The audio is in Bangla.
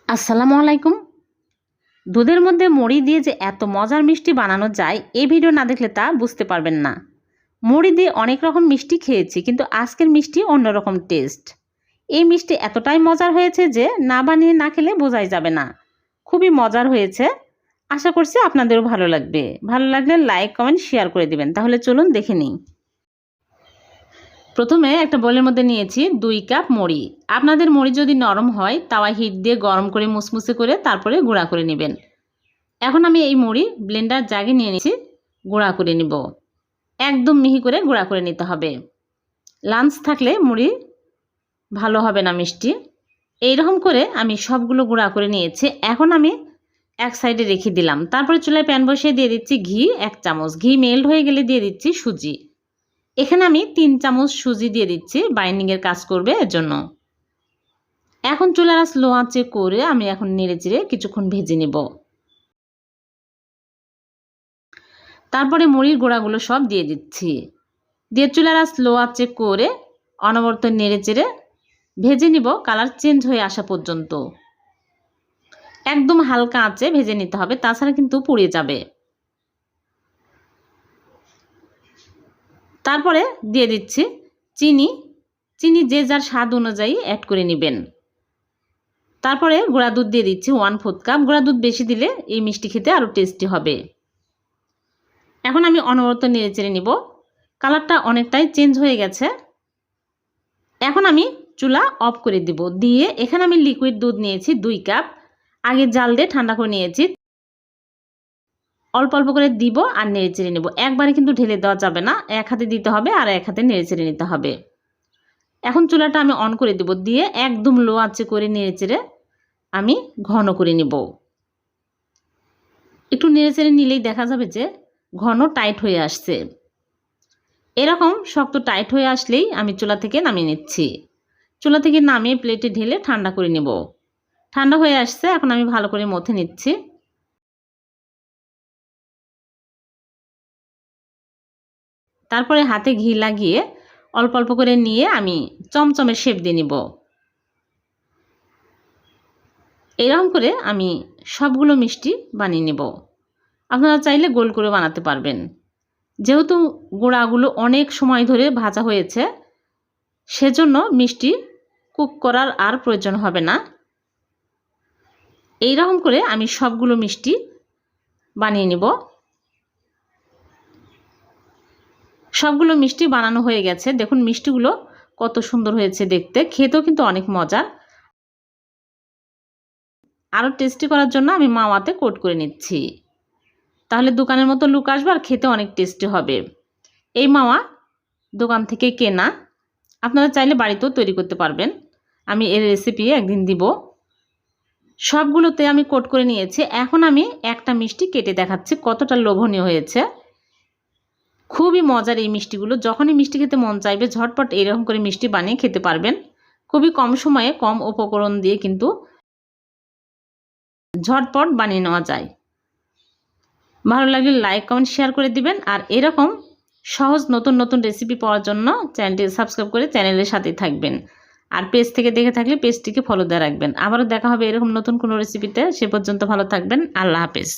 আসসালামু আলাইকুম। দুধের মধ্যে মুড়ি দিয়ে যে এত মজার মিষ্টি বানানো যায় এই ভিডিও না দেখলে তা বুঝতে পারবেন না। মুড়ি দিয়ে অনেক রকম মিষ্টি খেয়েছি, কিন্তু আজকের মিষ্টি অন্যরকম টেস্ট। এই মিষ্টি এতটাই মজার হয়েছে যে না বানিয়ে না খেলে বোঝাই যাবে না। খুবই মজার হয়েছে। আশা করছি আপনাদেরও ভালো লাগবে। ভালো লাগলে লাইক কমেন্ট শেয়ার করে দিবেন। তাহলে চলুন দেখে নিই। প্রথমে একটা বোলের মধ্যে নিয়েছি 2 কাপ মুড়ি। আপনাদের মুড়ি যদি নরম হয় তাওয়া হিট দিয়ে গরম করে মুসমুসে করে তারপরে গুঁড়া করে নেবেন। এখন আমি এই মুড়ি ব্লেন্ডার জাগে নিয়ে নিয়েছি, গুঁড়া করে নিব। একদম মিহি করে গুঁড়া করে নিতে হবে। লাঞ্চ থাকলে মুড়ি ভালো হবে না মিষ্টি। এইরকম করে আমি সবগুলো গুঁড়া করে নিয়েছি। এখন আমি এক সাইডে রেখে দিলাম। তারপরে চুলায় প্যান বসিয়ে দিয়ে দিচ্ছি ঘি 1 চামচ। ঘি মেল্ট হয়ে গেলে দিয়ে দিচ্ছি সুজি। এখানে আমি 3 চামচ সুজি দিয়ে দিচ্ছি, বাইন্ডিংয়ের কাজ করবে এর জন্য। এখন চুলার আঁচ লো আঁচে করে আমি এখন নেড়েচেড়ে কিছুক্ষণ ভেজে নেব। তারপরে মুড়ির গোড়াগুলো সব দিয়ে দিচ্ছি। দিয়ে চুলার আঁচ লো আঁচে করে অনবরত নেড়েচেড়ে ভেজে নিব কালার চেঞ্জ হয়ে আসা পর্যন্ত। একদম হালকা আঁচে ভেজে নিতে হবে, তাছাড়া কিন্তু পুড়ে যাবে। তারপরে দিয়ে দিচ্ছি চিনি। চিনি যে যার স্বাদ অনুযায়ী অ্যাড করে নেবেন। তারপরে গুঁড়া দুধ দিয়ে দিচ্ছি 1/4 কাপ। গুঁড়া দুধ বেশি দিলে এই মিষ্টি খেতে আরও টেস্টি হবে। এখন আমি অনবরত নেড়েচেড়ে নিব। কালারটা অনেকটাই চেঞ্জ হয়ে গেছে। এখন আমি চুলা অফ করে দিব। দিয়ে এখানে আমি লিকুইড দুধ নিয়েছি 2 কাপ। আগে জাল দিয়ে ঠান্ডা করে নিয়েছি। অল্প অল্প করে দিব আর নেড়েচেড়ে নেব। একবারে কিন্তু ঢেলে দেওয়া যাবে না, এক হাতে দিতে হবে আর এক হাতে নেড়েচেড়ে নিতে হবে। এখন চুলাটা আমি অন করে দিব। দিয়ে একদম লো আঁচে করে নেড়েচেড়ে আমি ঘন করে নিব। একটু নেড়েচেড়ে নিলেই দেখা যাবে যে ঘন টাইট হয়ে আসছে। এরকম শক্ত টাইট হয়ে আসলেই আমি চুলা থেকে নামিয়ে নিচ্ছি। চুলা থেকে নামিয়ে প্লেটে ঢেলে ঠান্ডা করে নেব। ঠান্ডা হয়ে আসছে, এখন আমি ভালো করে মথে নিচ্ছি। তারপরে হাতে ঘি লাগিয়ে অল্প অল্প করে নিয়ে আমি চমচমের শেপ দিয়ে নিব। এরকম করে আমি সবগুলো মিষ্টি বানিয়ে নেব। আপনারা চাইলে গোল করে বানাতে পারবেন। যেহেতু গুঁড়াগুলো অনেক সময় ধরে ভাজা হয়েছে, সেজন্য মিষ্টি কুক করার আর প্রয়োজন হবে না। এইরকম করে আমি সবগুলো মিষ্টি বানিয়ে নেব। সবগুলো মিষ্টি বানানো হয়ে গেছে। দেখুন মিষ্টিগুলো কত সুন্দর হয়েছে দেখতে, খেতেও কিন্তু অনেক মজার। আরও টেস্টি করার জন্য আমি মাওয়াতে কোট করে নিচ্ছি। তাহলে দোকানের মতো লুক আসবে আর খেতে অনেক টেস্টি হবে। এই মাওয়া দোকান থেকে কেনা, আপনারা চাইলে বাড়িতেও তৈরি করতে পারবেন। আমি এর রেসিপি একদিন দিব। সবগুলোতে আমি কোট করে নিয়েছি। এখন আমি একটা মিষ্টি কেটে দেখাচ্ছি কতটা লোভনীয় হয়েছে। খুবই মজার এই মিষ্টিগুলো। যখনই মিষ্টি খেতে মন চাইবে ঝটপট এরকম করে মিষ্টি বানিয়ে খেতে পারবেন। খুবই কম সময়ে কম উপকরণ দিয়ে কিন্তু ঝটপট বানিয়ে নেওয়া যায়। ভালো লাগলে লাইক কমেন্ট শেয়ার করে দিবেন। আর এরকম সহজ নতুন নতুন রেসিপি পাওয়ার জন্য চ্যানেলটি সাবস্ক্রাইব করে চ্যানেলের সাথেই থাকবেন। আর পেজ থেকে দেখে থাকলে পেজটিকে ফলো দিয়ে রাখবেন। আবারও দেখা হবে এরকম নতুন কোনো রেসিপিতে। সে পর্যন্ত ভালো থাকবেন। আল্লাহ হাফেজ।